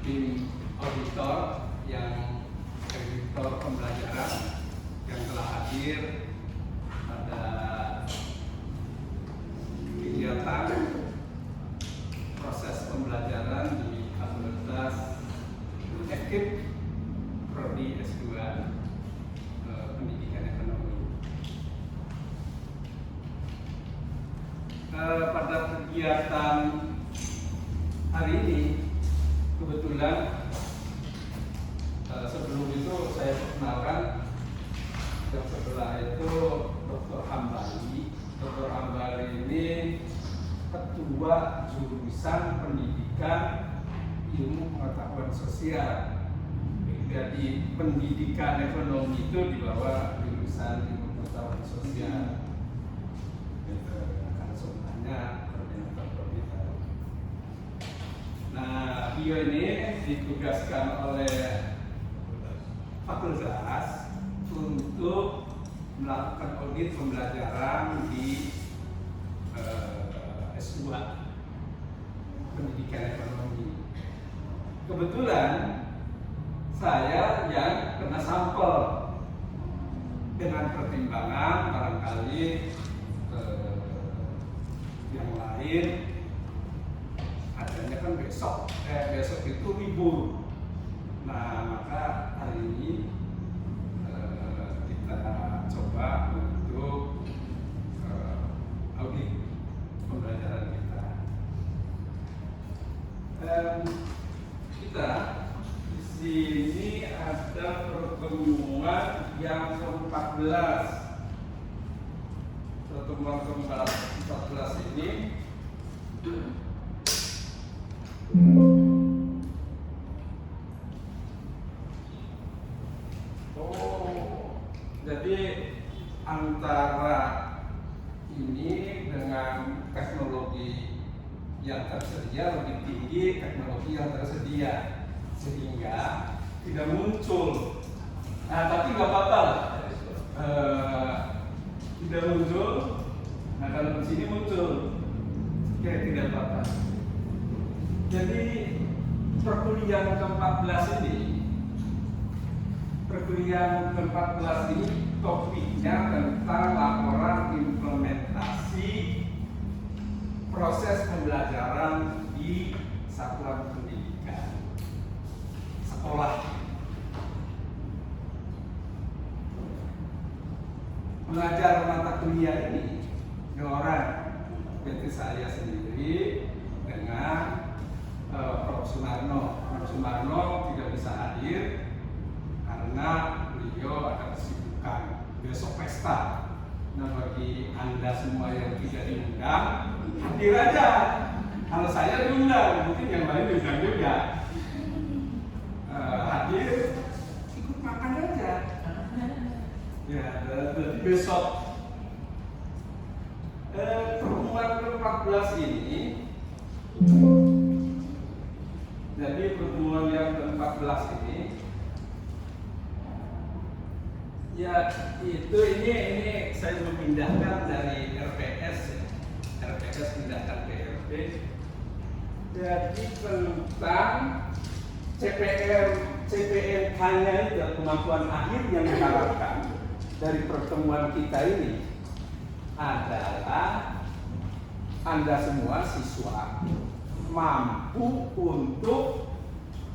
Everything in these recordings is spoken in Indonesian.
tim auditor yang auditor pembelajaran yang telah hadir pada kegiatan proses pembelajaran di Fakultas FKIP Prodi S2 Pendidikan Ekonomi. Pada kegiatan hari ini kebetulan sebelum itu saya perkenalkan yang sebelah itu Dr. Hambali. Dr. Hambali ini ketua jurusan pendidikan ilmu pengetahuan sosial. Jadi pendidikan ekonomi itu di bawah jurusan ilmu pengetahuan sosial. Karena sebenarnya koordinator koordinator. Nah, beliau ini ditugaskan oleh fakultas untuk melakukan audit pembelajaran di S2 Pendidikan Ekonomi. Kebetulan saya yang kena sampel dengan pertimbangan barangkali yang lain adanya kan besok itu libur. Nah, maka hari ini kita coba untuk audit pembelajaran kita. Kita di sini ada pertemuan yang ke-14. Pertemuan ke-14 ini jadi antara ini dengan teknologi yang tersedia lebih tinggi teknologi yang tersedia sehingga tidak muncul. Nah, tapi nggak apa-apa lah. Tidak muncul. Nah, kalau di sini muncul, tidak apa-apa. Jadi perkuliahan ke-14 ini topiknya tentang laporan implementasi proses pembelajaran di satuan pendidikan sekolah. Mengajar mata kuliah ini dua orang, yaitu saya sendiri dengan Prof. Sumarno. Prof. Sumarno tidak bisa hadir karena beliau ada kesibukan besok pesta. Nah, bagi Anda semua yang tidak diundang, hadir aja. Kalau saya diundang, mungkin yang lain diundang juga. Hadir, ikut makan aja. Ya, dari besok pertemuan ke-14 ini. Jadi pertemuan yang ke-14 ini, ya itu ini saya memindahkan dari RPS, RPS pindahkan ke RP. Jadi tentang CPNK-nya itu kemampuan akhir yang diharapkan dari pertemuan kita ini adalah Anda semua siswa mampu untuk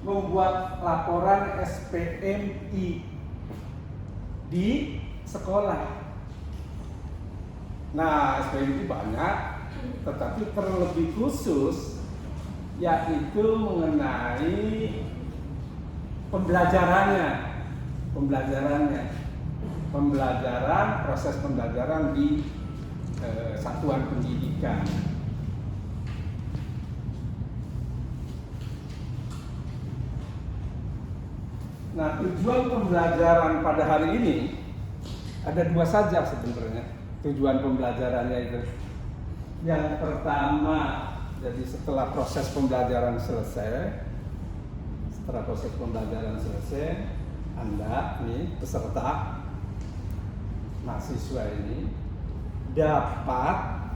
membuat laporan SPMI di sekolah. Nah, SPMI banyak, tetapi terlebih khusus yaitu mengenai proses pembelajaran di satuan pendidikan. Nah, tujuan pembelajaran pada hari ini ada dua saja sebenarnya tujuan pembelajarannya itu. Yang pertama, jadi setelah proses pembelajaran selesai, Anda nih peserta mahasiswa ini dapat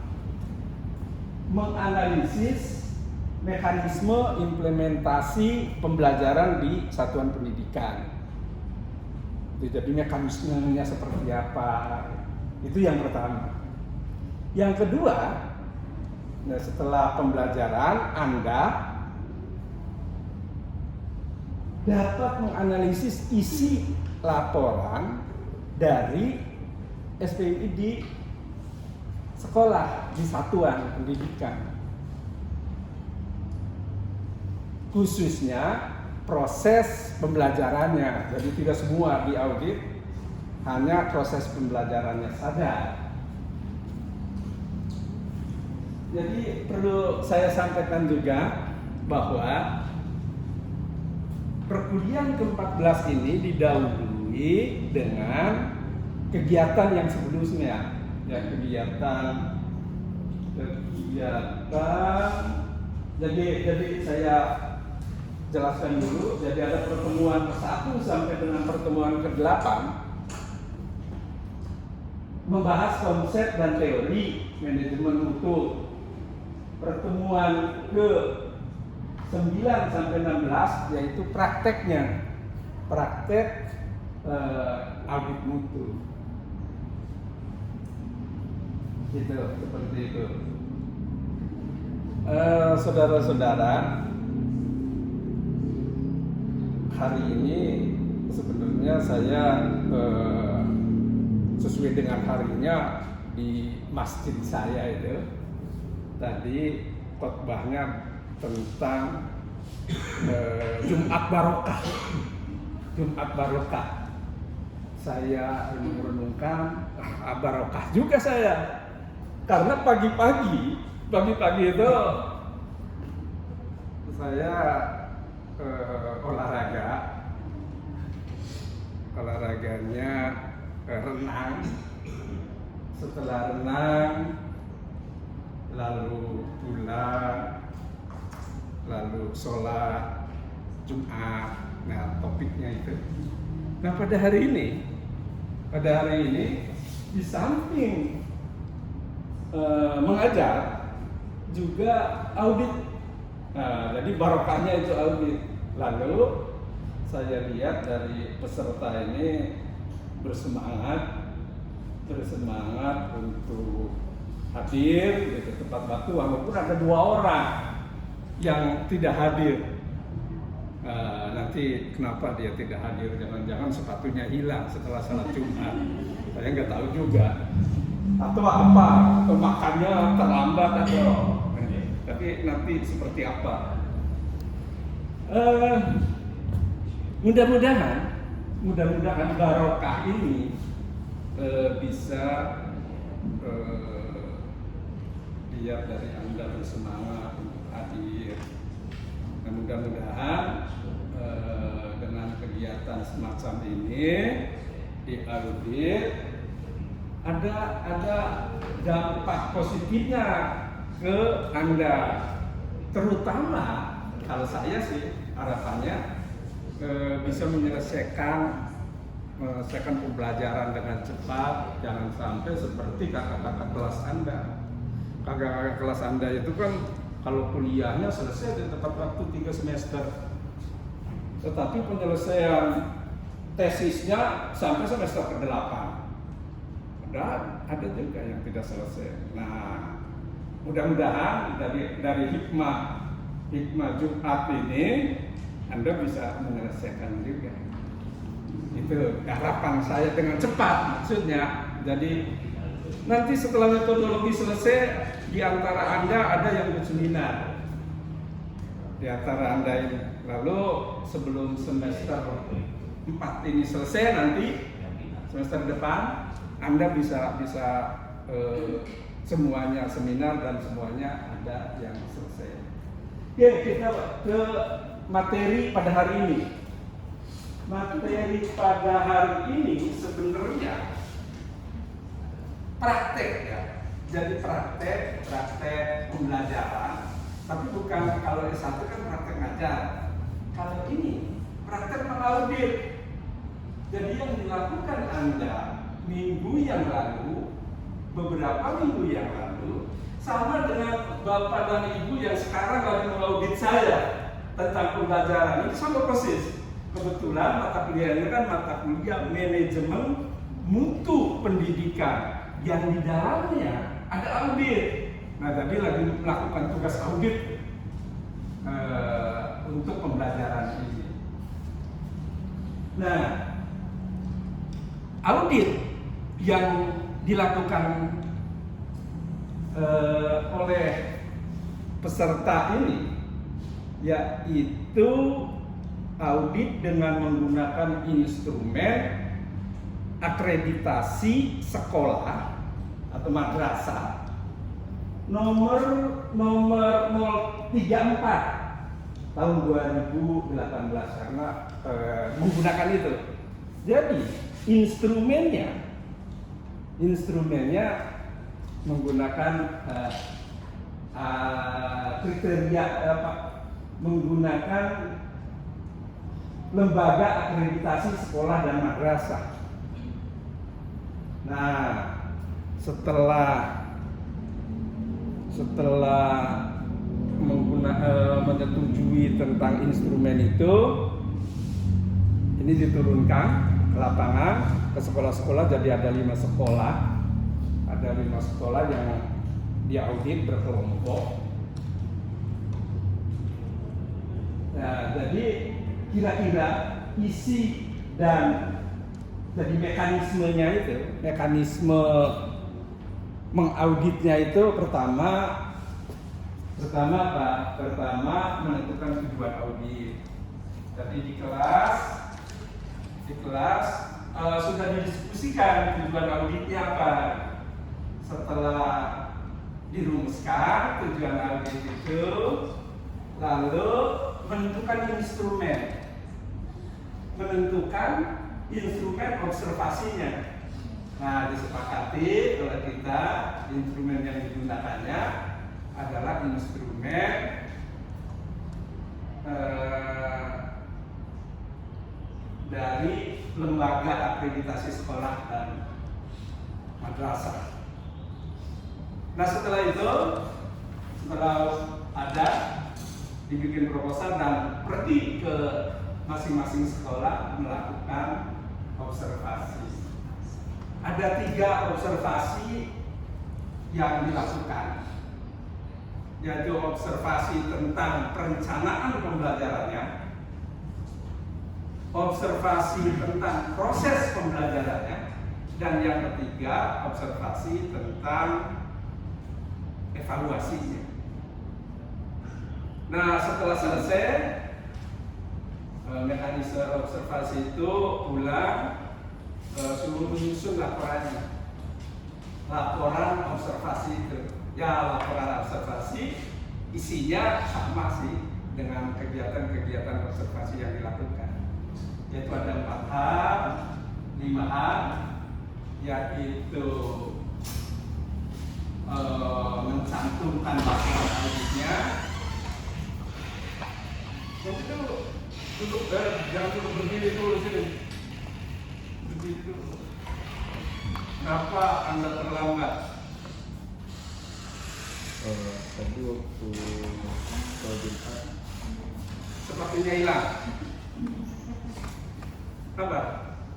menganalisis mekanisme implementasi pembelajaran di satuan pendidikan. Jadi mekanismenya seperti apa? Itu yang pertama. Yang kedua, setelah pembelajaran Anda dapat menganalisis isi laporan dari SPMI di sekolah, di satuan pendidikan. Khususnya proses pembelajarannya. Jadi tidak semua diaudit, hanya proses pembelajarannya saja. Jadi perlu saya sampaikan juga bahwa perkuliahan ke-14 ini didahului dengan kegiatan yang sebelumnya, ya kegiatan. Jadi saya jelaskan dulu. Jadi ada pertemuan ke-1 sampai dengan pertemuan ke-8 membahas konsep dan teori manajemen mutu. Pertemuan ke-9 sampai 16 yaitu prakteknya, praktek audit mutu. Gitu, seperti itu. Saudara-saudara, hari ini sebenarnya saya sesuai dengan harinya di masjid saya itu tadi khotbahnya tentang Jumat Barokah. Jumat Barokah. Saya merenungkan barokah juga saya. Karena pagi-pagi itu saya olahraganya renang. Setelah renang lalu pulang, lalu sholat Jumat. Nah, topiknya itu. Nah, pada hari ini di samping mengajar juga audit. Nah, jadi barokahnya itu audit. Lalu saya lihat dari peserta ini bersemangat untuk hadir di tempat waktu, walaupun ada 2 orang yang tidak hadir. Nanti kenapa dia tidak hadir? Jangan-jangan sepatunya hilang setelah salat Jumat. Saya nggak tahu juga. Atau apa? Atau makannya terlambat atau? Tapi nanti seperti apa? Mudah-mudahan barokah ini bisa dilihat dari Anda bersemangat untuk hadir. Dan mudah-mudahan dengan kegiatan semacam ini diaudit ada dampak positifnya ke Anda, terutama kalau saya sih harapannya bisa menyelesaikan pembelajaran dengan cepat. Jangan sampai seperti kakak-kakak kelas Anda. Kakak-kakak kelas Anda itu kan kalau kuliahnya selesai di tepat waktu 3 semester, tetapi penyelesaian tesisnya sampai semester ke-8. Dan ada juga yang tidak selesai. Nah, mudah-mudahan dari hikmah Jumat ini Anda bisa menyelesaikan juga. Itu harapan saya dengan cepat maksudnya. Jadi nanti setelah metodologi selesai, di antara Anda ada yang berseminar. Di antara Anda ini. Lalu sebelum semester 4 ini selesai, nanti semester depan Anda bisa semuanya seminar dan semuanya ada yang selesai. Oke, kita ke materi pada hari ini. Materi pada hari ini sebenarnya praktek ya. Jadi praktek pembelajaran. Tapi bukan kalau S1 kan praktek ngajar. Kalau ini praktek mengaudit. Jadi yang dilakukan Anda beberapa minggu yang lalu, sama dengan Bapak dan Ibu yang sekarang lagi mengaudit saya tentang pembelajaran. Ini sama persis. Kebetulan mata kuliahnya kan mata kuliah manajemen mutu pendidikan yang di dalamnya ada audit. Nah, jadi lagi melakukan tugas audit untuk pembelajaran ini. Nah, audit yang dilakukan oleh peserta ini yaitu audit dengan menggunakan instrumen akreditasi sekolah atau madrasah nomor 034 tahun 2018 karena menggunakan itu. Jadi instrumennya menggunakan kriteria menggunakan lembaga akreditasi sekolah dan madrasah. Nah, setelah menyetujui tentang instrumen itu, ini diturunkan ke lapangan ke sekolah-sekolah. Jadi ada 5 sekolah yang diaudit berkelompok. Nah, jadi kira-kira isi dan jadi mekanisme mengauditnya itu pertama apa? Pertama menentukan tujuan audit. Jadi di kelas sudah didiskusikan tujuan auditnya apa. Setelah dirumuskan tujuan audit itu, lalu menentukan instrumen observasinya. Nah, disepakati oleh kita instrumen yang digunakannya adalah instrumen dari lembaga akreditasi sekolah dan madrasah. Nah, setelah ada dibikin proposal dan pergi ke masing-masing sekolah melakukan observasi. Ada 3 observasi yang dilakukan, yaitu observasi tentang perencanaan pembelajarannya, observasi tentang proses pembelajarannya, dan yang ketiga observasi tentang evaluasinya. Nah, setelah selesai mekanisme observasi itu pulang suruh menyusun laporan observasi itu. Ya, laporan observasi isinya sama sih dengan kegiatan-kegiatan observasi yang dilakukan, yaitu ada 4 hal, 5 hal, yaitu mencantumkan laporan auditnya. Jangan duduk berdiri dulu sini. Berdiri dulu. Kenapa Anda terlambat? Tadi waktu Jumat Sepertinya hilang. Apa?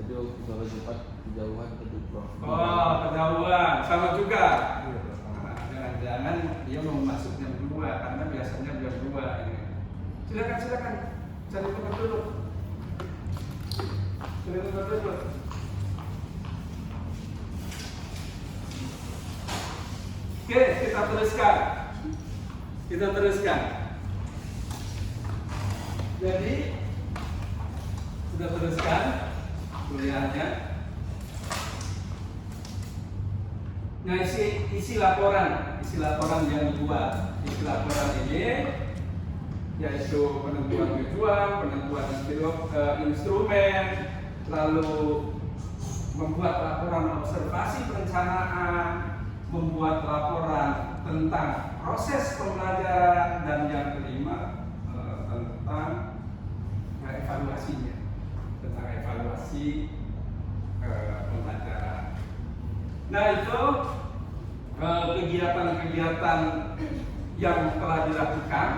Tadi waktu Jumat kejauhan tadi bro. Oh, kejauhan. Sama juga. Jangan-jangan dia mau masuk jam 2 karena biasanya jam 2 ini. Silakan. Cari tempat duduk. Oke, kita teruskan. Jadi sudah teruskan kuliahnya. Nah, isi laporan yang dibuat. Isi laporan ini yaitu penentuan tujuan, penentuan instrumen, lalu membuat laporan observasi perencanaan, membuat laporan tentang proses pembelajaran, dan yang kelima tentang evaluasinya, tentang evaluasi pembelajaran. Nah, itu kegiatan-kegiatan yang telah dilakukan.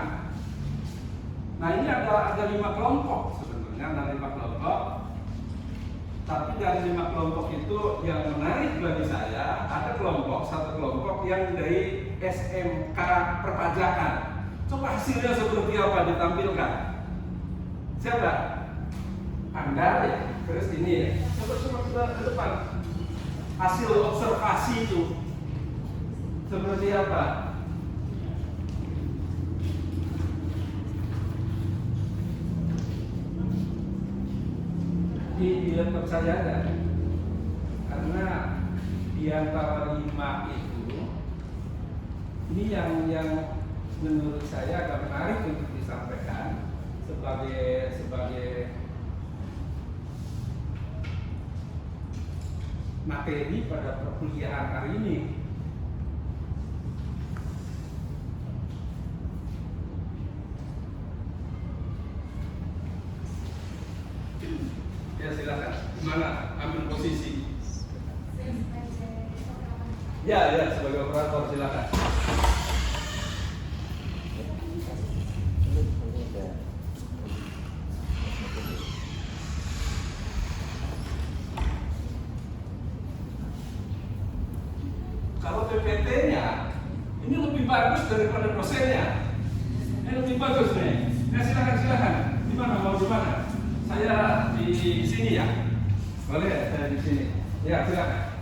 Nah ini ada 5 kelompok sebenarnya, ada 5 kelompok. Tapi dari 5 kelompok itu yang menarik bagi saya ada satu kelompok yang dari SMK Perpajakan. Coba hasilnya seperti apa ditampilkan? Siapa? Anda ya? Terus ini ya? Coba ke depan. Hasil observasi itu seperti apa? Di laptop saya ada, karena di antara 5 itu ini yang menurut saya agak menarik untuk disampaikan sebagai materi pada perkuliahan hari ini. Ya silakan, mana ambil posisi. Ya sebagai operator silakan. Kalau PPT-nya ini lebih bagus daripada dosennya. Ini lebih bagus nih. Ya silakan. Di mana mau di mana? Saya di sini ya. Boleh saya di sini. Ya silakan.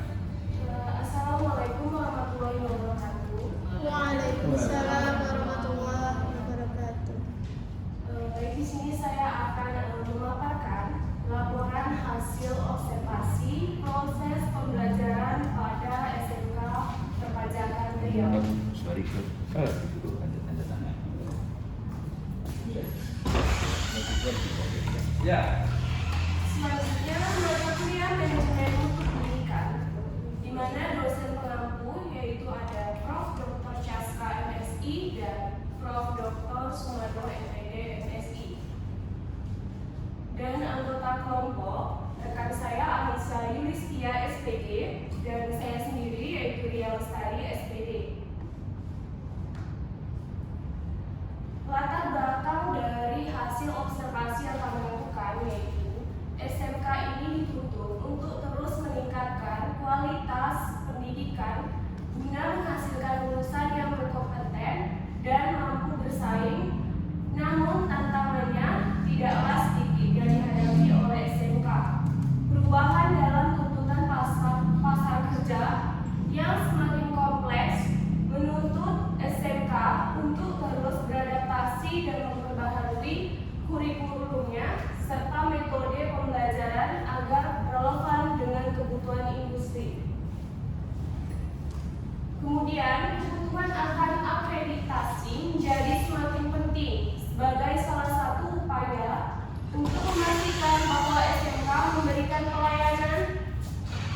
Assalamualaikum warahmatullahi wabarakatuh. Waalaikumsalam warahmatullahi wabarakatuh. Baik, di sini saya akan memaparkan laporan hasil observasi proses pembelajaran pada SMK Perpajakan Riau. Ya. Selanjutnya mata kuliah manajemen mutu pendidikan, di mana dosen pengampu yaitu ada Prof. Dr. Chaska MSI dan Prof. Dr. Sumarno MPD MSI. Dan anggota kelompok rekan saya Anissa Yulistia SPD dan saya sendiri yaitu Ria Lestari SPD. Latar belakang dari hasil observasi yang kami lakukan yaitu SMK ini dituntut untuk terus meningkatkan kualitas pendidikan guna menghasilkan lulusan yang berkompeten dan mampu bersaing. Namun tantangannya tidaklah sedikit yang dihadapi oleh SMK. Perubahan dalam tuntutan pasar kerja yang semakin kompleks menuntut SMK untuk terus beradaptasi dan memperbaharui kurikulumnya serta metode pembelajaran agar relevan dengan kebutuhan industri. Kemudian, kebutuhan akan akreditasi menjadi semakin penting sebagai salah satu upaya untuk memastikan bahwa SMK memberikan pelayanan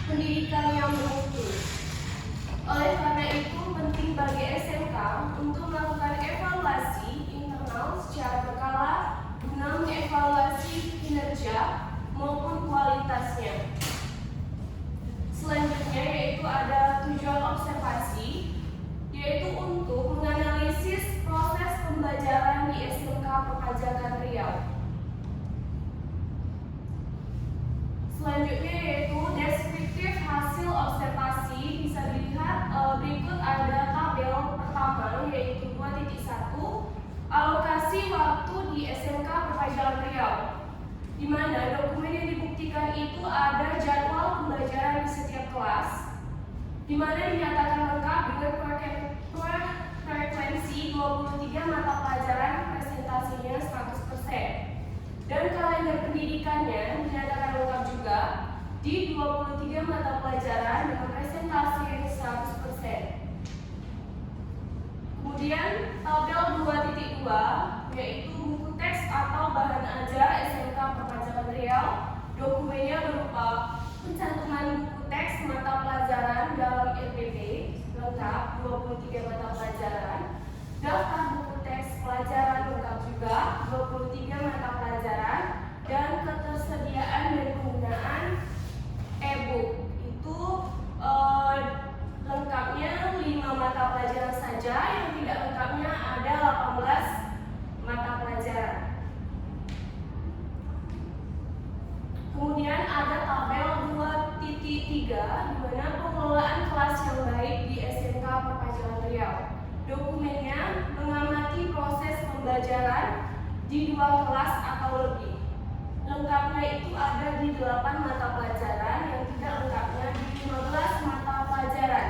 pendidikan yang bermutu. Oleh karena itu, penting bagi SMK untuk melakukan evaluasi internal secara berkala guna mengevaluasi kinerja maupun kualitasnya. Selanjutnya yaitu ada tujuan observasi, yaitu untuk menganalisis proses pembelajaran di SMK Perpajakan Riau. Selanjutnya yaitu deskriptif hasil observasi, bisa dilihat berikut ada tabel pertama yaitu 2.1 alokasi waktu di SMK Perpajakan Riau, di mana dokumen yang dibuktikan itu ada jadwal pembelajaran di setiap kelas, di mana dinyatakan lengkap dengan frekuensi 23 mata pelajaran presentasinya 100%, dan kalender pendidikannya dinyatakan lengkap juga di 23 mata pelajaran dengan presentasi 100%. Kemudian tabel 2.2 yaitu buku teks atau bahan ajar SMK Perpajakan Riau. Dokumennya berupa pencantuman buku teks mata pelajaran dalam LPP lengkap 23 mata pelajaran, daftar buku teks pelajaran lengkap juga 23 mata pelajaran, dan ketersediaan dan penggunaan e-book itu lengkapnya 5 3, di mana pengelolaan kelas yang baik di SMK Perpajakan Riau. Dokumennya mengamati proses pembelajaran di 2 kelas atau lebih. Lengkapnya itu ada di 8 mata pelajaran, yang tidak lengkapnya di 15 mata pelajaran.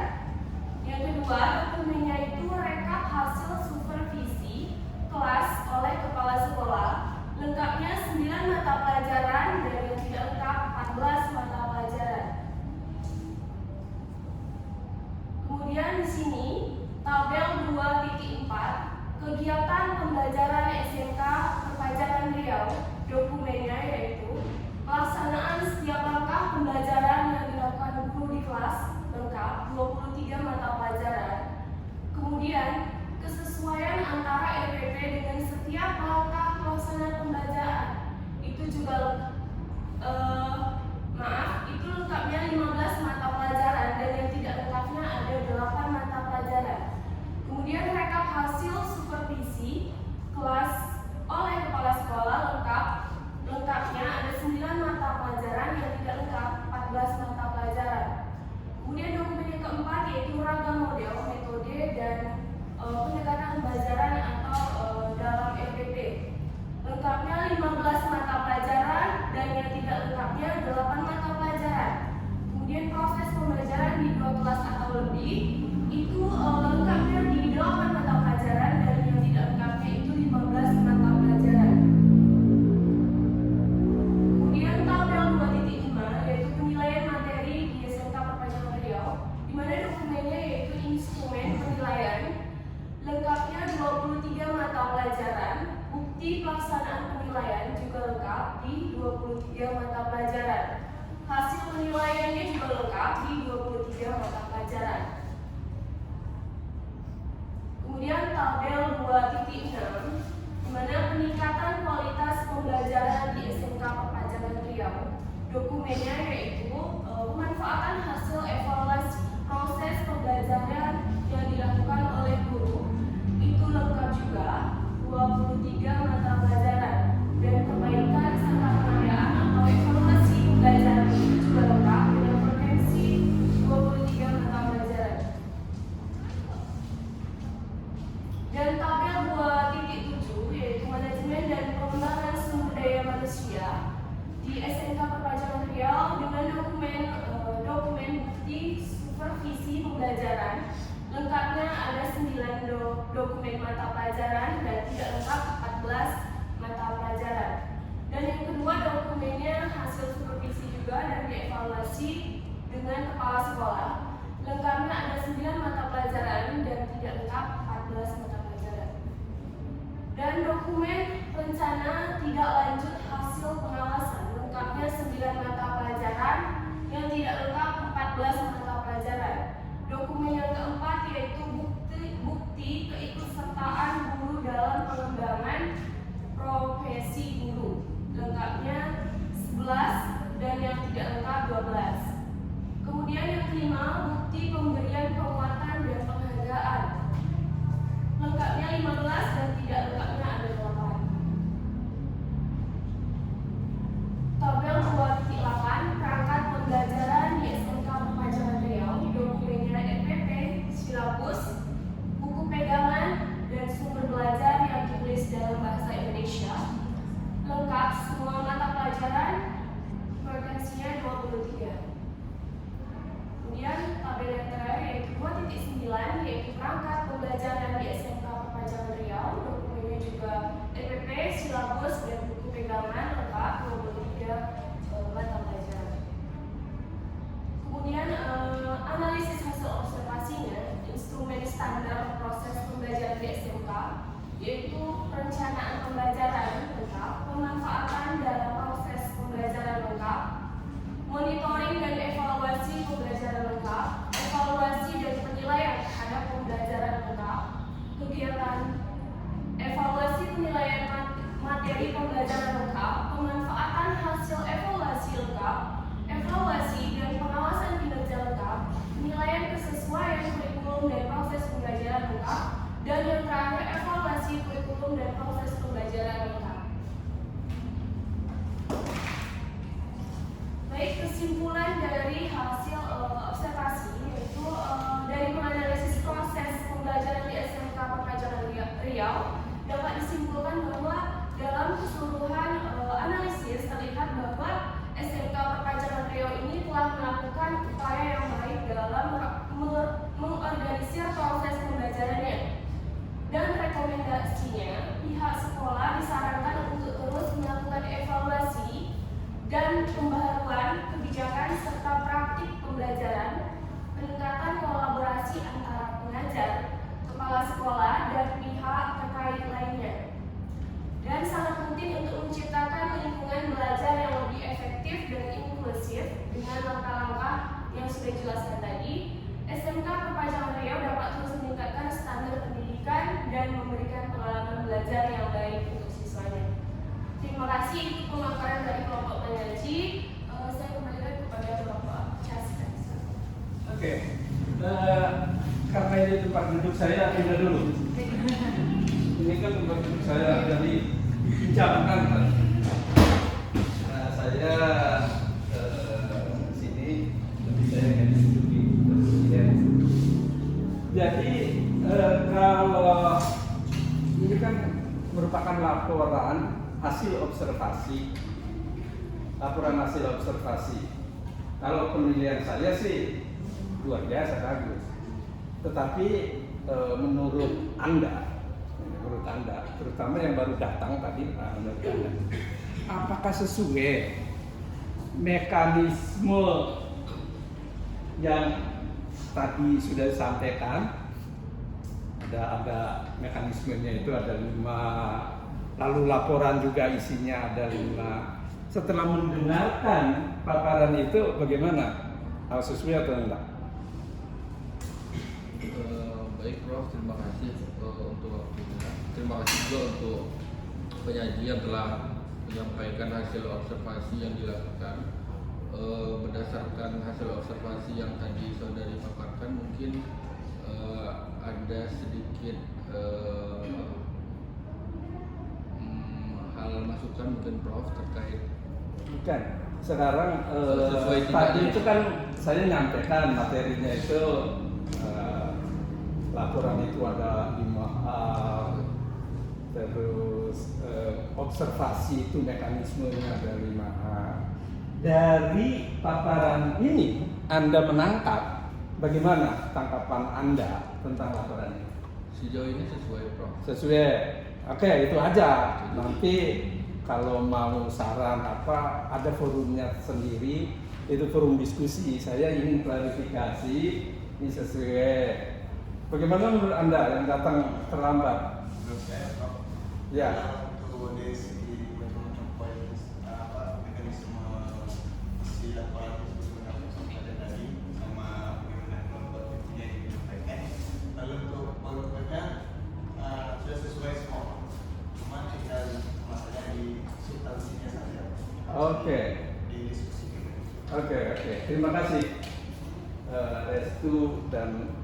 Yang kedua, dokumennya itu rekap hasil supervisi kelas oleh kepala sekolah. Lengkapnya 9 mata pelajaran dan yang tidak lengkap 14 mata pelajaran. Kemudian di sini tabel 2.4 kegiatan pembelajaran SMK Perpajakan Riau. Dokumennya yaitu pelaksanaan setiap langkah pembelajaran yang dilakukan guru di kelas, lengkap 23 mata pelajaran. Kemudian kesesuaian antara RPP dengan setiap langkah pelaksanaan pembelajaran itu juga itu lengkapnya 15 mata pelajaran dan yang tidak lengkapnya ada 8 mata pelajaran. Kemudian rekap hasil supervisi kelas oleh kepala sekolah lengkapnya ada 9 mata pelajaran, yang tidak lengkap 14 mata pelajaran. Kemudian dokumen yang keempat yaitu ragam model, metode dan pendekatan pembelajaran atau dalam RPP. Lengkapnya 15 mata pelajaran dan yang tidak lengkapnya 8 mata pelajaran. Kemudian proses pembelajaran di 2 kelas atau lebih itu lengkapnya di 8 mata pelajaran dan yang tidak lengkapnya itu 15 mata pelajaran. Kemudian tabel 2.5 yaitu penilaian materi di SMK Perpajakan Riau, di mana dokumennya yaitu instrumen penilaian. Lengkapnya 23 mata pelajaran, bukti pelaksanaan penilaian juga lengkap di 23 mata pelajaran. Hasil penilaiannya juga lengkap di 23 mata pelajaran. Kemudian tabel 2.6 di mana peningkatan kualitas pembelajaran di SMK Perpajakan Riau. Dokumennya yaitu pemanfaatan hasil evaluasi proses pembelajaran yang dilakukan oleh guru. Itu lengkap juga 23 mata pelajaran dan perbaikan serta penandaan atau evaluasi pembelajaran itu juga lengkap dengan frekuensi 23 mata pelajaran. Dan tabel 2.7 yaitu manajemen dan pengembangan sumber daya manusia di SMK Perpajakan Riau dengan dokumen bukti supervisi pembelajaran. Lengkapnya ada 9 dokumen mata pelajaran dan tidak lengkap 14 mata pelajaran. Dan yang kedua dokumennya hasil supervisi juga dan dievaluasi dengan kepala sekolah. Lengkapnya ada 9 mata pelajaran dan tidak lengkap 14 mata pelajaran. Dan dokumen rencana tidak lanjut hasil pengawasan. Lengkapnya 9 mata pelajaran yang tidak lengkap 14 mata pelajaran. Dokumen yang keempat yaitu bukti keikutsertaan guru dalam pengembangan profesi guru. Lengkapnya 11 dan yang tidak lengkap 12. Kemudian yang kelima, bukti pemberian penguatan dan penghargaan. Lengkapnya 15 dan tidak lengkapnya ada 8. Tabel 2.8 perangkat pembelajaran di SMK Perpajakan Riau. Dokumennya RPP, silabus, buku pegangan dan sumber belajar yang ditulis dalam bahasa Indonesia. Lengkap semua mata pelajaran, frekuensinya 23. Kemudian tabel yang terakhir yaitu 2.9 yaitu perangkat pembelajaran di SMK Perpajakan Riau. Dokumennya juga RPP, silabus dan buku pegangan lengkap 23 mata pelajaran. Kemudian analisis hasil observasinya, instrumen standar proses pembelajaran di SMK yaitu perencanaan pembelajaran lengkap, pemanfaatan dalam proses pembelajaran lengkap, monitoring dan evaluasi pembelajaran lengkap, evaluasi dan penilaian terhadap pembelajaran lengkap, kegiatan evaluasi penilaian materi pembelajaran lengkap, pemanfaatan hasil evaluasi lengkap, evaluasi dan pengawasan kinerja lengkap, penilaian kesesuaian kurikulum dan proses pembelajaran lengkap, dan yang terakhir evaluasi kurikulum dan proses pembelajaran lengkap. Baik, kesimpulan dari hasil terima kasih untuk pemaparan dari kelompok penyaji. Saya kembalikan kepada Bapak Chaskan. Oke. Karena ini tempat duduk saya, pindah dulu. Ini kan tempat duduk saya dari pinjaman kan. Nah, saya sini, tapi saya nggak duduk di presiden. Jadi kalau ini kan merupakan laporan hasil observasi. Kalau penilaian saya sih luar biasa bagus. Tetapi menurut Anda, terutama yang baru datang tadi, menurut Anda, apakah sesuai mekanisme yang tadi sudah disampaikan? Ada mekanismenya itu ada 5, lalu laporan juga isinya ada 5. Setelah mendengarkan paparan itu bagaimana? Sesuai atau enggak? Baik Prof, terima kasih untuk waktunya. Terima kasih juga untuk penyaji yang telah menyampaikan hasil observasi yang dilakukan. Berdasarkan hasil observasi yang tadi saudari paparkan, mungkin ada sedikit hal masukan mungkin Prof terkait. Bukan. Sekarang Sesuai tadi tidak itu kan saya nyampaikan materinya itu laporan itu ada 5 terus observasi itu mekanismenya ada 5. Dari paparan ini Anda menangkap bagaimana tangkapan Anda tentang laporan ini? Sejauh ini sesuai Prof. Sesuai. Oke, itu aja. Nanti kalau mau saran apa, ada forumnya sendiri. Itu forum diskusi. Saya ingin klarifikasi ini sesuai. Bagaimana menurut Anda yang datang terlambat? Menurut saya, Prof, Ya. untuk dari segi macam-macam poin mekanisme isi laporan itu sebenarnya sampai ada tadi sama bagaimana kelompok itu yang disampaikan. Lalu untuk poin-poinnya sudah sesuai semua, cuma tinggal masalah di substansinya saja. Oke. Di diskusi. Oke. Terima kasih. Restu dan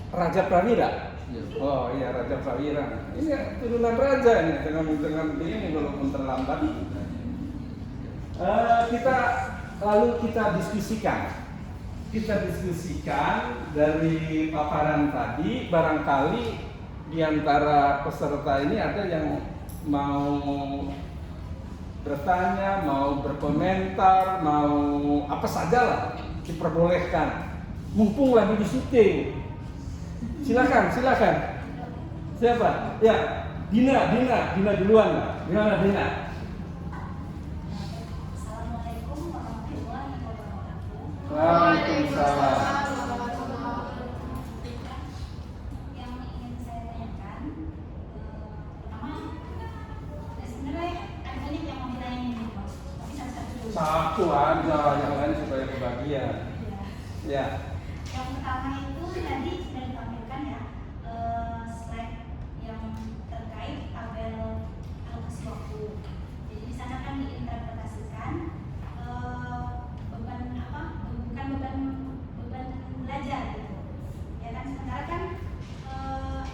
Raja Prawira. Ya. Oh iya, Raja Prawira. Ini turunan raja ini dengan ini walaupun terlambat. Kita diskusikan dari paparan tadi. Barangkali di antara peserta ini ada yang mau bertanya, mau berkomentar, mau apa saja lah, diperbolehkan. Mumpung lagi di syuting. Silakan. Siapa? Ya, Dina duluan. Gimana Dina? Assalamualaikum warahmatullahi wabarakatuh. Waalaikumsalam. Yang ingin saya tanyakan, pertama, sebenarnya ada banyak yang mau ditanyain ini, Prof. Tapi satu-satu dulu. Satu aja, yang lain supaya kebagian. Ya. Yang pertama itu tadi sudah ditampilkan ya, slide yang terkait tabel alokasi waktu. Jadi di sana kan diinterpretasikan bukan beban belajar gitu. Ya kan, sementara kan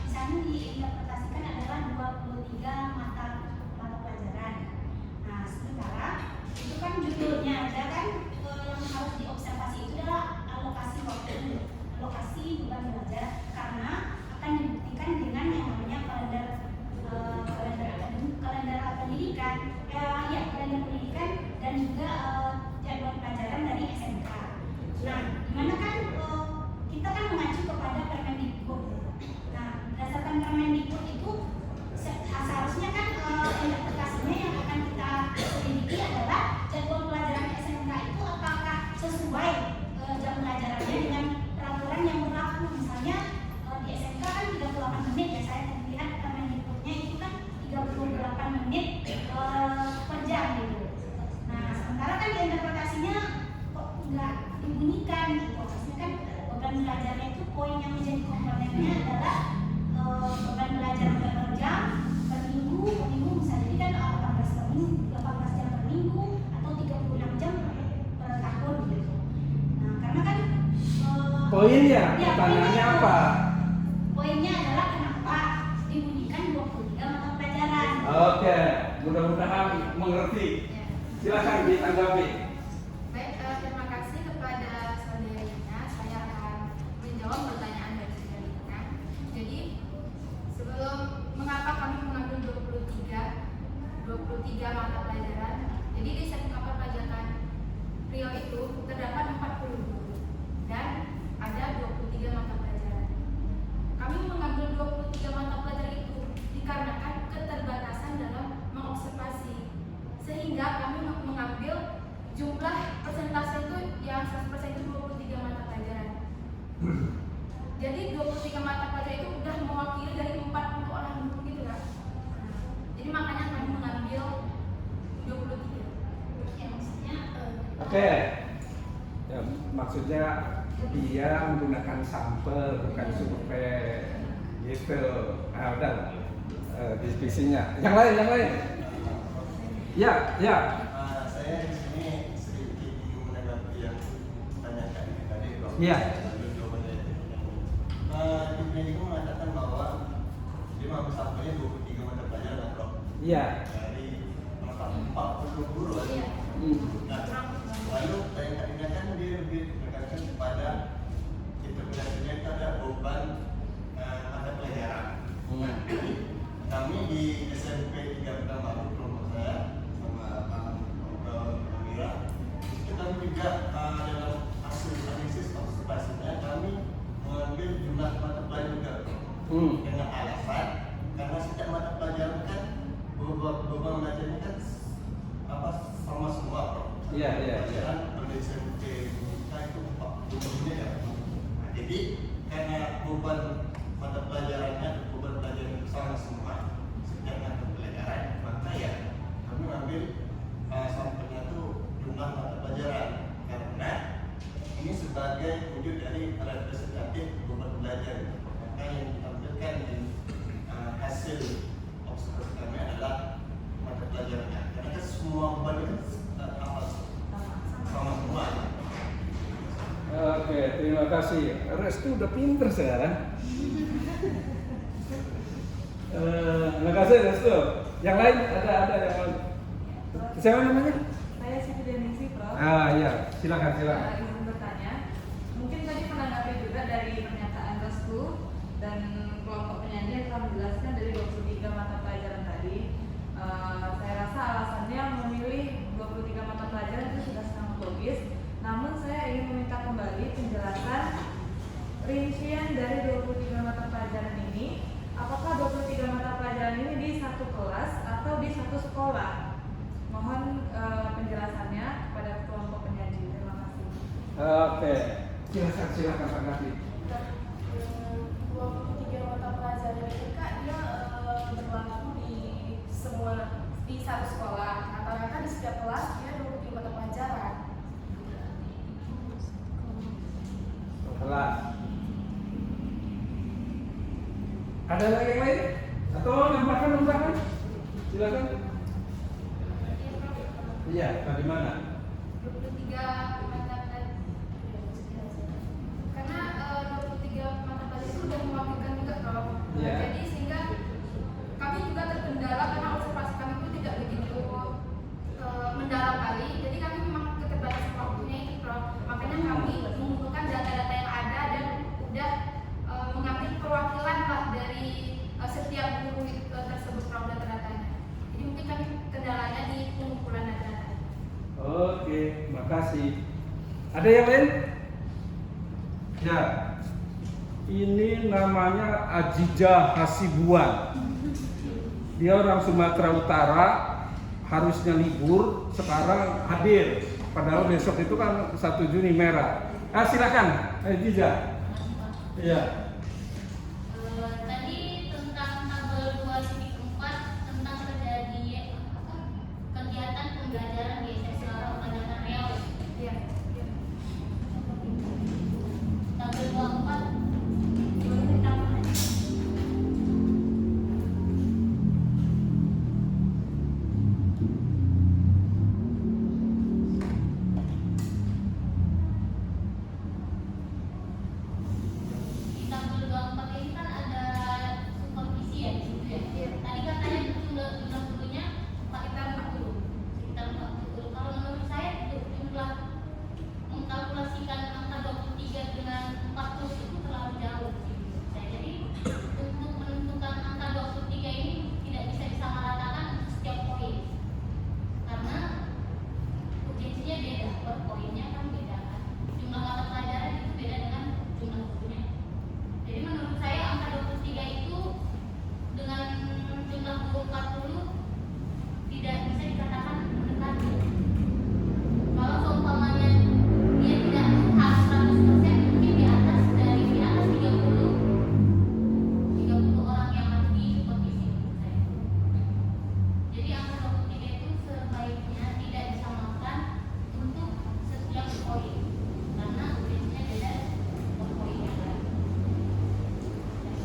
di sana diinterpretasikan adalah 23 mata pelajaran. Nah, sementara itu kan judulnya aja kan yang harus diobservasi itu adalah alokasi waktu, alokasi beban belajar, karena akan dibuktikan dengan yang namanya kalender pendidikan, kalender pendidikan dan juga jadwal pelajaran dari SMK. Nah, dimana kan kita kan mengacu kepada Permendikbud. Nah, berdasarkan Permendikbud itu seharusnya kan interpretasinya yang akan kita selidiki adalah jadwal pelajaran SMK itu apakah sesuai jam pelajarannya dengan peraturan yang berlaku. Misalnya di SMK kan 38 menit ya, saya lihat Permendikbudnya itu kan 38 menit per jam gitu. Nah, sementara kan di interpretasinya kok nggak dibunyikan gitu. Maksudnya kan beban belajarnya itu poin yang menjadi komponennya adalah beban belajar per jam, per minggu bisa jadi kan 18 per minggu. Poinnya, Ya, pertanyaannya poinnya apa? Poinnya adalah kenapa dibunyikan 23 mata pelajaran. Oke, mudah-mudahan mengerti. Silakan ditanggapi. Baik, terima kasih kepada saudaranya. Saya akan menjawab pertanyaan dari saudaranya. Jadi, sebelum mengapa kami mengambil 23 mata pelajaran. Jadi di setiap mata pelajaran Rio itu terdapat 40 guru dan ada 23 mata pelajaran. Kami mengambil 23 mata pelajaran itu dikarenakan keterbatasan dalam mengobservasi, sehingga kami mengambil jumlah persentase itu yang 100% itu 23 mata pelajaran. Jadi 23 mata pelajaran itu udah mewakili dari 40 orang guru gitu kan. Jadi makanya kami mengambil 23. Ya, maksudnya Oke. Ya, maksudnya dia menggunakan sampel bukan survei gitu. Nah, udah diskusinya. Yang lain. Ya. Saya di sini sedikit menanggapi yang ditanyakan tadi Bang. Iya. Lalu jawabannya itu. Di sini juga mengatakan bahwa dia mengambil sampelnya 23 mata pelajaran Bro. Iya. Dari 40 guru. Iya. Nah, lalu yang tadinya kan dia lebih menekankan kepada interpretasinya itu ada beban mata pelajaran. Kami di SMP 3 pertama kelompok saya sama Bang Mira, itu kami juga dalam hasil analisis observasinya kami mengambil jumlah mata pelajaran juga dengan alasan karena setiap mata pelajaran kan beban belajarnya kan sama semua Bro. Iya. Pelajaran pada SMP kita itu 40 ya. Nah, jadi karena beban mata pelajarannya beban pelajaran itu sama semua setiap mata pelajaran, maka ya kami ambil sampelnya itu jumlah mata pelajaran karena ini sebagai wujud dari representatif beban belajar. Maka yang ditampilkan di hasil observasi kami adalah mata pelajarannya karena kan semua beban itu sama semua. Oke, terima kasih. Restu udah pinter sekarang. Terima kasih Restu. Yang lain ada yang lain. Siapa namanya? Saya Siti Deningsi, Prof. Iya, silakan. Izin bertanya. Mungkin tadi menanggapi juga dari pernyataan Restu dan kelompok penyanyi yang telah menjelaskan dari 23 mata pelajaran tadi. Saya rasa alasannya memilih 23 mata pelajaran itu sudah sangat logis. Namun saya ingin meminta kembali penjelasan rincian dari 23 mata pelajaran ini. Apakah 23 mata pelajaran ini di satu kelas atau di satu sekolah? Mohon penjelasannya kepada kelompok penyaji. Terima kasih. Oke, silakan Pak Gafi. 23 mata pelajaran itu Kak, dia berlaku di satu sekolah. Rata-rata di setiap kelas dia 23 mata pelajaran. Kelas. Ada lagi yang lain? Atau nambahkan? Silakan. Iya, bagaimana? 23 mata pelajaran. Karena 23 mata pelajaran itu sudah mewakilkan juga Prof. Iya. Jadi sehingga kami juga terkendala karena observasi kami itu tidak begitu mendalam kali. Jadi kami memang keterbatasan waktunya itu Prof. Makanya kami mengumpulkan data-data yang ada dan udah mengambil perwakilan lah dari setiap guru tersebut Prof data-datanya. Jadi mungkin kami kendalanya di pengumpulan data-data. Oke, makasih. Ada yang lain? Ya. Ini namanya Ajija Hasibuan. Dia orang Sumatera Utara, harusnya libur, sekarang hadir. Padahal besok itu kan 1 Juni merah. Silakan, Ajija. Iya. Tadi tentang tabel 2.4 tentang terjadi kegiatan pembelajaran di SMK Pendidikan Riau. Iya. Tabel 24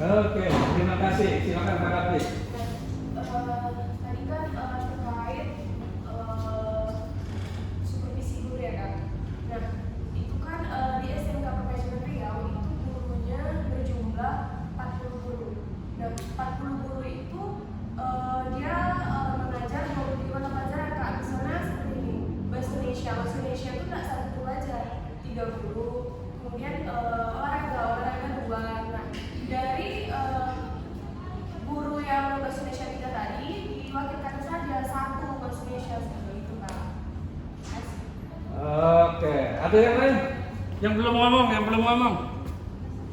Oke, terima kasih. Silakan Kak Ratih. Tadi kan terkait supervisi guru ya Kak. Nah, itu kan di SMK Perpajakan Riau itu gurunya berjumlah 40 guru. Nah, 40 guru itu dia mengajar 23 mata pelajaran Kak. Misalnya seperti ini, bahasa Indonesia itu nggak satu belajar, 3 guru. Kemudian olahraga 2. Nah, dari guru yang bahasa Indonesia 3 tadi diwakilkan saja 1 bahasa Indonesia seperti itu Kak. Oke, ada yang lain? Yang belum ngomong?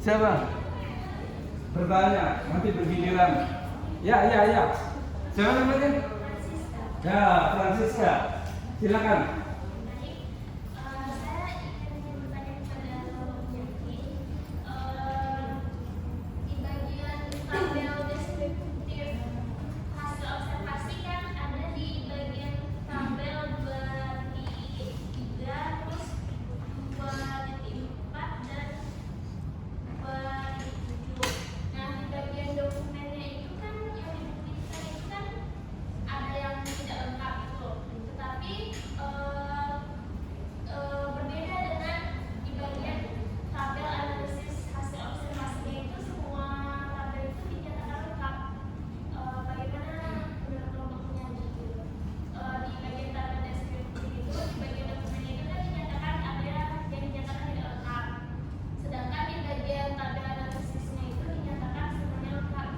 Siapa? Bertanya, nanti bergiliran. Ya. Siapa namanya? Ya, Francisca. Silakan. Saya ingin bertanya kepada Bapak Jaki, di bagian tabel deskriptif hasil observasi kan ada di bagian tabel 2.3 terus 2.4 dan 2.7. Nah, di bagian dokumennya itu kan yang dibuktikan itu kan ada yang tidak lengkap itu, tetapi berbeda dengan di bagian tabel analisis hasil observasi itu semua tabel itu dinyatakan lengkap. Bagaimana menurut kelompok penyanyi itu? Di bagian tabel deskriptif itu di bagian dokumennya itu kan dinyatakan ada yang dinyatakan tidak lengkap, sedangkan di bagian tabel analisisnya itu dinyatakan semuanya lengkap.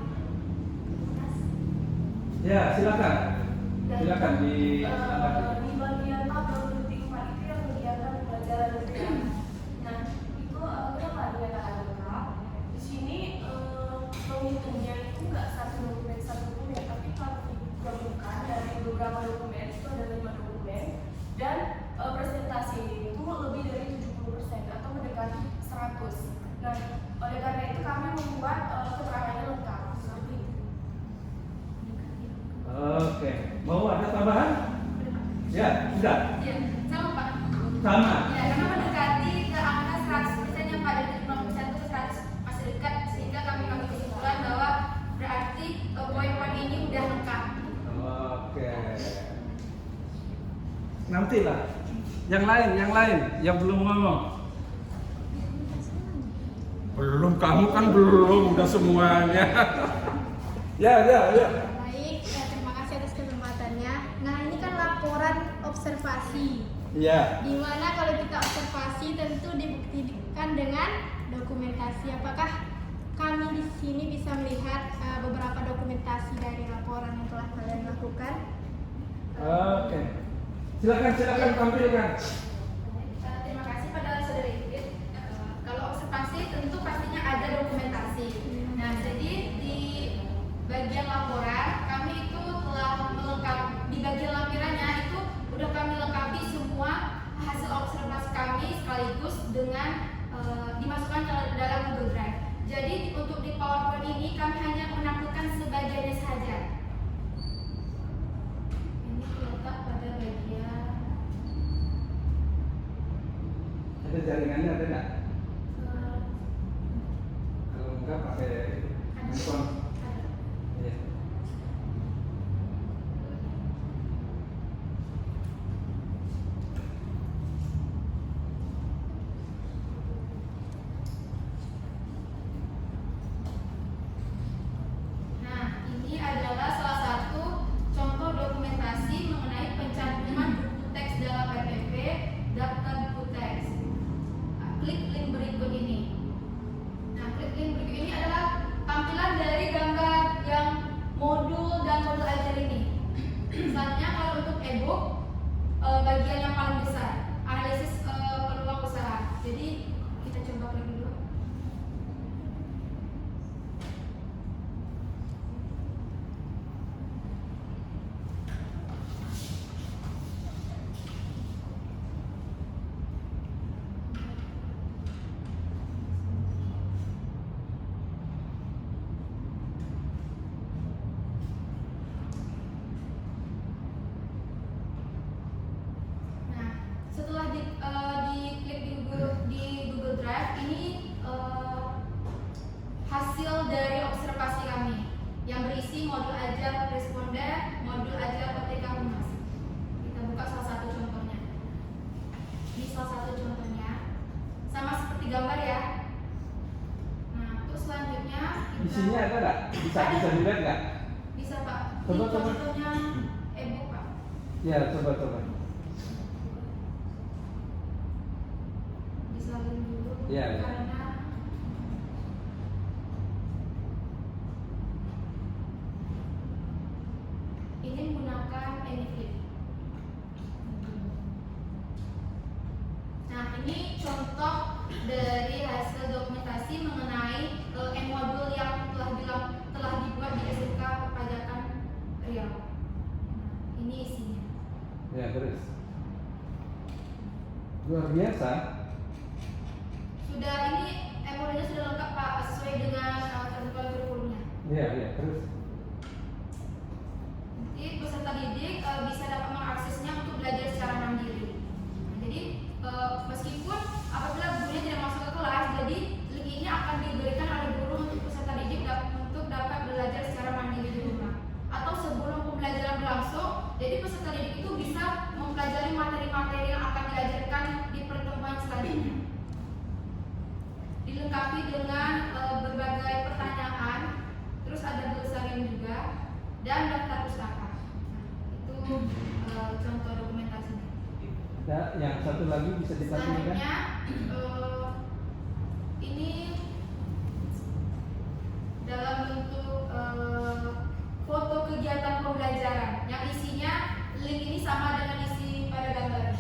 Terima kasih. Ya, silakan Dan, di di bagian tabel 4 itu yang kegiatan pembelajaran gitu. Nah, itu kenapa dinyatakan lengkap? Di sini menghitungnya itu nggak satu dokumen, tapi kalau digabungkan dari beberapa dokumen itu ada 5 dokumen dan presentasi itu lebih dari 70% atau mendekati 100. Nah, oleh karena itu kami membuat keterangannya lengkap seperti itu. Oke, mau ada tambahan? Ya, sudah. Ya, sama Pak. Sama. Ya, karena mendekati ke angka 100% yang pada 50% itu 100 masih dekat, sehingga kami ambil kesimpulan bahwa berarti poin-poin ini udah lengkap. Oke. Nantilah. Yang lain, yang belum ngomong. Belum, kamu kan belum, udah semuanya. Ya. Baik, terima kasih atas kesempatannya. Nah, ini kan laporan observasi. Ya. Di mana kalau kita observasi tentu dibuktikan dengan dokumentasi. Apakah kami di sini bisa melihat beberapa dokumentasi dari laporan yang telah kalian lakukan? Oke. Silakan tampilkan. Terima kasih pada saudara Ingrid. Kalau observasi tentu pastinya ada dokumentasi. Nah, jadi di bagian laporan kami itu telah melengkapi, di bagian lampirannya itu udah kami lengkapi semua hasil observasi kami sekaligus dengan dimasukkan ke dalam Google Drive. Jadi untuk di PowerPoint ini kami hanya menampilkan sebagiannya saja. Ini terletak pada bagian Ada jaringannya ada nggak? Kalau enggak pakai handphone. Ya. Nah, ini adalah salah satu contoh dokumentasi mengenai pencantuman buku teks dalam PPP daftar buku teks. Klik modul ajar responden, modul ajar OTK Humas. Kita buka salah satu contohnya. Ini salah satu contohnya. Sama seperti gambar ya. Nah, terus selanjutnya Isinya ada nggak? Bisa dilihat nggak? Bisa Pak. Coba, Ini coba. contohnya e-book Pak. Ya, coba. Disalin dulu Iya, iya. karena ini menggunakan Anyflip. Nah, ini contoh dari hasil dokumentasi mengenai modul yang telah dibuat di SMK Perpajakan Riau. Nah, ini isinya. Ya, terus. Luar biasa. Sudah ini modulnya sudah lengkap Pak sesuai dengan ketentuan kurikulumnya. Iya, terus. Jadi peserta didik bisa dapat mengaksesnya untuk belajar secara mandiri. Nah, jadi meskipun apabila gurunya tidak masuk ke kelas, jadi link ini akan diberikan oleh guru untuk peserta didik untuk dapat belajar secara mandiri di rumah. Atau sebelum pembelajaran berlangsung, jadi peserta didik itu bisa mempelajari materi-materi yang akan diajarkan di pertemuan selanjutnya. Dilengkapi dengan berbagai pertanyaan, terus ada glosarium juga dan daftar pustaka. Nah, itu contoh dokumentasinya. Ya, yang satu lagi bisa ditampilkan. Selanjutnya ini dalam bentuk foto kegiatan pembelajaran yang isinya link ini sama dengan isi pada gambar.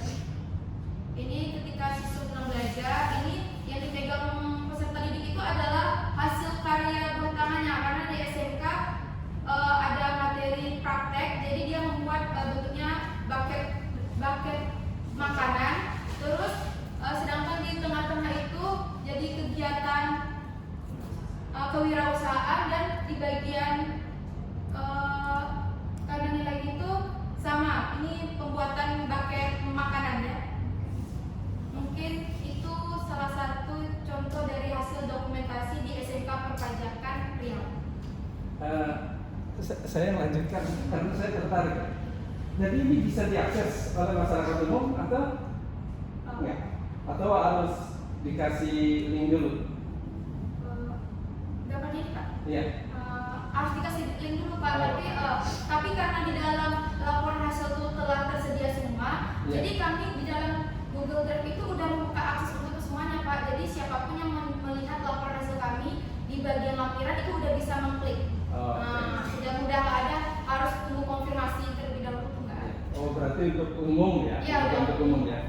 Ini ketika siswa sedang belajar, ini yang dipegang peserta didik itu adalah hasil karya buah tangannya, karena di SMK ada materi praktek, jadi dia membuat bentuknya bucket makanan. Terus sedangkan di tengah-tengah itu jadi kegiatan kewirausahaan, dan di bagian kanan lagi itu sama, ini pembuatan bucket makanan ya. Mungkin itu salah satu contoh dari hasil dokumentasi di SMK Perpajakan Riau. Saya lanjutkan karena saya tertarik. Jadi ini bisa diakses oleh masyarakat umum atau enggak? Atau harus dikasih link dulu? Gambarnya ini Pak? Iya. Harus dikasih link dulu Pak, Oh. tapi karena di dalam laporan hasil itu telah tersedia semua, Iya. jadi kami di dalam Google Drive itu udah membuka akses untuk semuanya Pak. Jadi siapapun yang melihat laporan hasil kami di bagian lampiran itu udah bisa mengklik. Oh, Nah, sudah ada harus tunggu konfirmasi terlebih dahulu tuh enggak ada. Oh, berarti untuk umum ya? Iya, Bukan untuk untuk umum ya.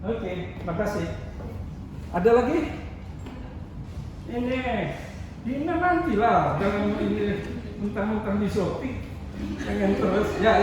Oke, makasih. Ada lagi? Ini nantilah, jangan ini mentang-mentang di Shopee. Pengen terus, ya.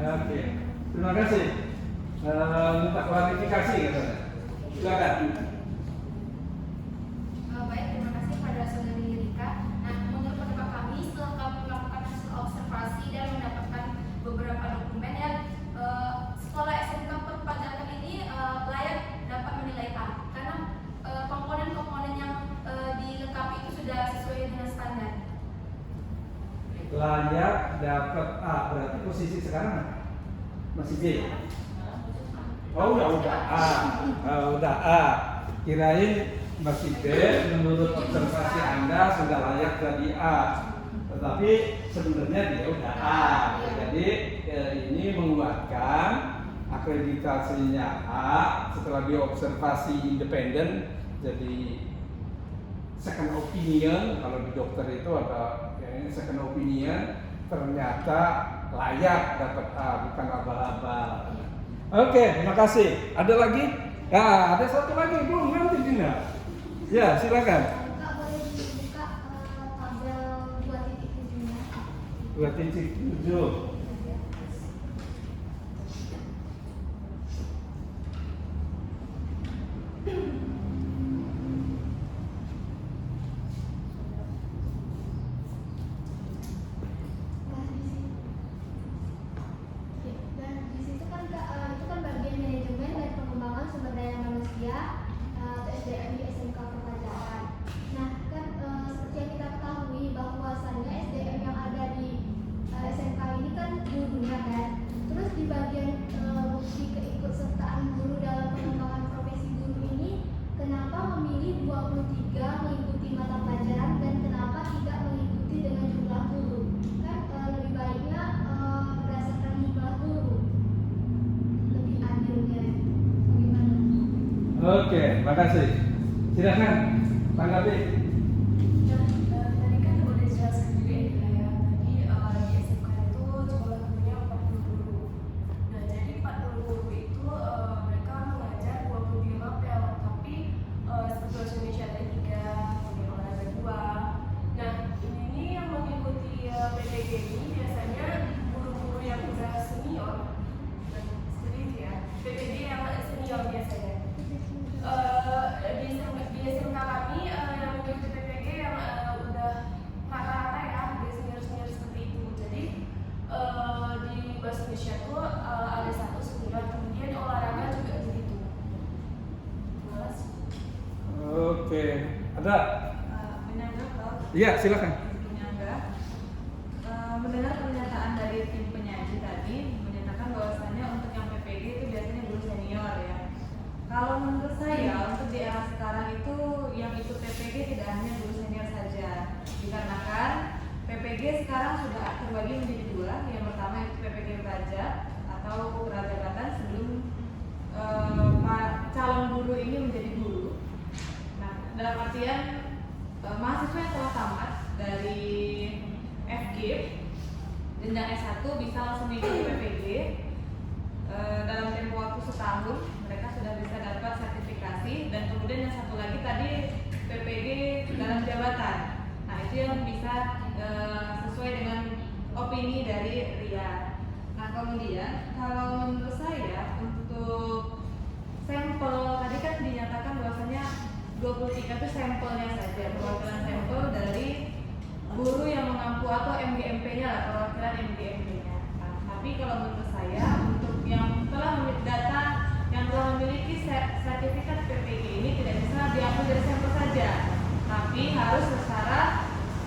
Oke, terima kasih. Minta klarifikasi katanya. Silakan. Baik, terima kasih pada saudari Rika. Nah, menurut pendapat kami, setelah kami melakukan hasil observasi dan mendapatkan beberapa dokumen yang sekolah SMK Perpajakan ini layak dapat menilai A, karena komponen-komponen yang dilengkapi itu sudah sesuai dengan standar. Layak dapat A, berarti posisi sekarang masih B. Oh, udah A. Udah A. Kirain masih B, menurut observasi Anda sudah layak jadi A. Tetapi sebenarnya dia udah A. Jadi ini menguatkan akreditasinya A setelah diobservasi independen, jadi second opinion. Kalau di dokter itu ada yang second opinion, ternyata layak dapat A, bukan abal-abal. Oke, terima kasih. Ada lagi? Ya, ada satu lagi belum nanti Dina. Ya, silakan. Kak, boleh dibuka tabel 2.7. Dan di situ kan itu kan bagian manajemen dan pengembangan sumber daya manusia atau SDM di SMK Perpajakan. Nah, kan seperti yang kita ketahui bahwasannya SDM yang ada di SMK ini kan gurunya kan. Terus di bagian bukti keikutsertaan guru dalam pengembangan profesi guru ini, kenapa memilih 23 mengikuti mata pelajaran dan kenapa tidak mengikuti dengan jumlah guru? Kan lebih baiknya berdasarkan jumlah guru, lebih adilnya. Bagaimana? Oke, makasih. Silakan tanggapi. Tadi kan udah dijelaskan juga ya, tadi di SMK itu jumlah gurunya 40 guru. Nah, jadi 40 guru itu mereka mengajar 23 mapel, tapi seperti bahasa Indonesia ada 3, kemudian olahraga 2. Nah, ini yang mengikuti PPG ini biasanya guru-guru yang udah senior, dan seperti itu ya, PPG yang senior biasanya. Di SMK kami yang mengikuti PPG yang udah rata-rata ya, di senior-senior seperti itu. Jadi di bahasa Indonesia tuh ada 1 senior, kemudian olahraga juga begitu. Terus Oke, ada? Menyangga Prof. Iya, silakan. Menyangga. Mendengar pernyataan dari tim penyaji tadi menyatakan bahwasannya untuk yang PPG itu biasanya guru senior ya. Kalau menurut saya untuk di era sekarang itu yang ikut PPG tidak hanya guru senior saja, dikarenakan PPG sekarang sudah terbagi menjadi 2. Yang pertama itu PPG pajak atau perajabatan sebelum calon guru ini menjadi guru. Nah, dalam artian mahasiswa yang telah tamat dari FKIP jenjang S1 bisa langsung mengikuti PPG. Dalam tempo waktu setahun mereka sudah bisa dapat sertifikasi, dan kemudian yang satu lagi tadi PPG dalam jabatan. Nah, itu yang bisa sesuai dengan opini dari Ria. Nah, kemudian kalau menurut saya untuk sampel tadi kan dinyatakan bahwasanya 23 itu sampelnya saja, perwakilan sampel dari guru yang mengampu atau MGMP-nya lah, perwakilan MGMP-nya. Nah, tapi kalau menurut saya untuk yang telah memiliki data, yang telah memiliki sertifikat PPG ini tidak bisa diambil dari sampel saja, tapi harus secara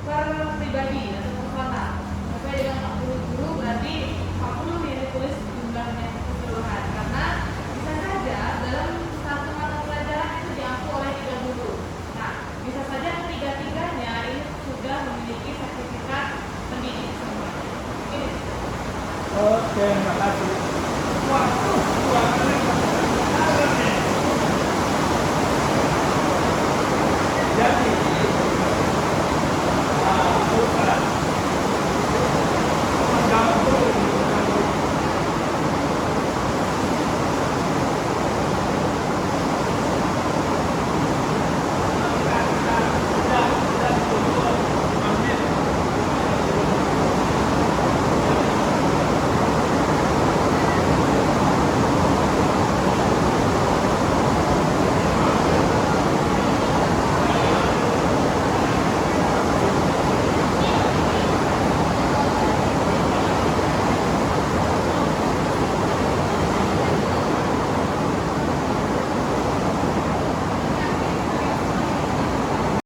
per pribadi atau personal. Sesuai dengan 40 guru berarti 40 yang ditulis jumlahnya keseluruhan, karena bisa saja dalam satu mata pelajaran itu diampu oleh 3 guru. Nah, bisa saja ketiga-tiganya ini sudah memiliki sertifikat pendidik semua. Ini. Oke, makasih. Waktu